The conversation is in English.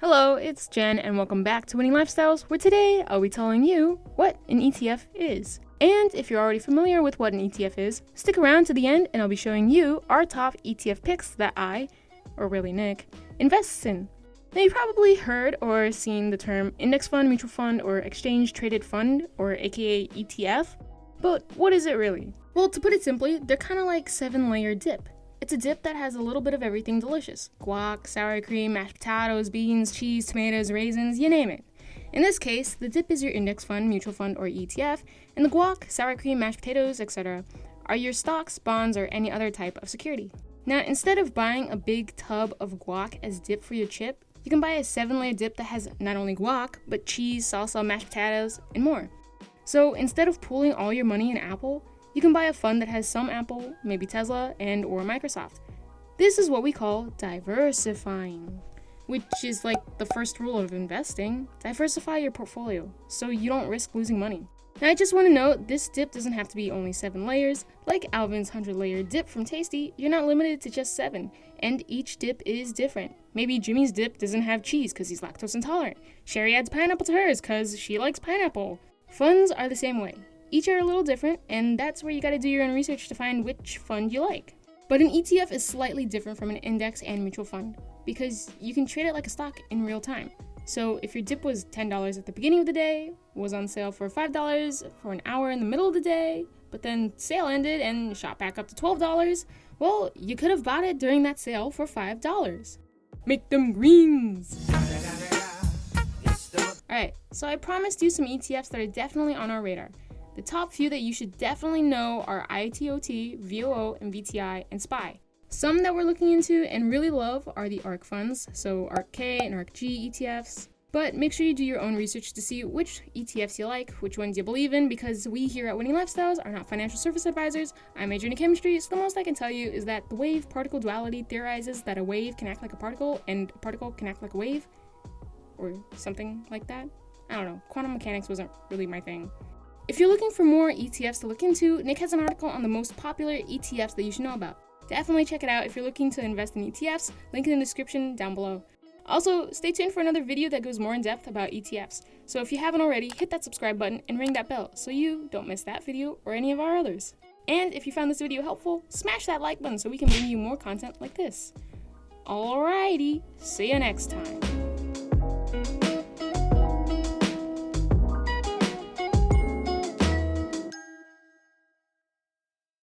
Hello, it's Jen, and welcome back to Winning Lifestyles, where today I'll be telling you what an ETF is. And if you're already familiar with what an ETF is, stick around to the end and I'll be showing you our top ETF picks that I, or really Nick, invests in. Now you've probably heard or seen the term index fund, mutual fund, or exchange traded fund, or aka ETF, but what is it really? Well, to put it simply, they're kind of like 7-layer dip. It's a dip that has a little bit of everything delicious. Guac, sour cream, mashed potatoes, beans, cheese, tomatoes, raisins, you name it. In this case, the dip is your index fund, mutual fund, or ETF, and the guac, sour cream, mashed potatoes, etc. are your stocks, bonds, or any other type of security. Now, instead of buying a big tub of guac as dip for your chip, you can buy a 7-layer dip that has not only guac, but cheese, salsa, mashed potatoes, and more. So instead of pooling all your money in Apple, you can buy a fund that has some Apple, maybe Tesla, and or Microsoft. This is what we call diversifying, which is like the first rule of investing. Diversify your portfolio so you don't risk losing money. Now I just want to note, this dip doesn't have to be only 7 layers. Like Alvin's 100-layer dip from Tasty, you're not limited to just 7, and each dip is different. Maybe Jimmy's dip doesn't have cheese because he's lactose intolerant. Sherry adds pineapple to hers because she likes pineapple. Funds are the same way. Each are a little different, and that's where you gotta do your own research to find which fund you like. But an ETF is slightly different from an index and mutual fund because you can trade it like a stock in real time. So if your dip was $10 at the beginning of the day, was on sale for $5 for an hour in the middle of the day, but then sale ended and shot back up to $12, well, you could have bought it during that sale for $5. Make them greens! Alright, so I promised you some ETFs that are definitely on our radar. The top few that you should definitely know are ITOT, VOO, and VTI, and SPY. Some that we're looking into and really love are the ARK funds, so ARK-K and ARK-G ETFs. But make sure you do your own research to see which ETFs you like, which ones you believe in, because we here at Winning Lifestyles are not financial service advisors. I majored in chemistry, so the most I can tell you is that the wave-particle duality theorizes that a wave can act like a particle, and a particle can act like a wave, or something like that. I don't know, quantum mechanics wasn't really my thing. If you're looking for more ETFs to look into, Nick has an article on the most popular ETFs that you should know about. Definitely check it out if you're looking to invest in ETFs, link in the description down below. Also, stay tuned for another video that goes more in depth about ETFs. So if you haven't already, hit that subscribe button and ring that bell so you don't miss that video or any of our others. And if you found this video helpful, smash that like button so we can bring you more content like this. Alrighty, see you next time.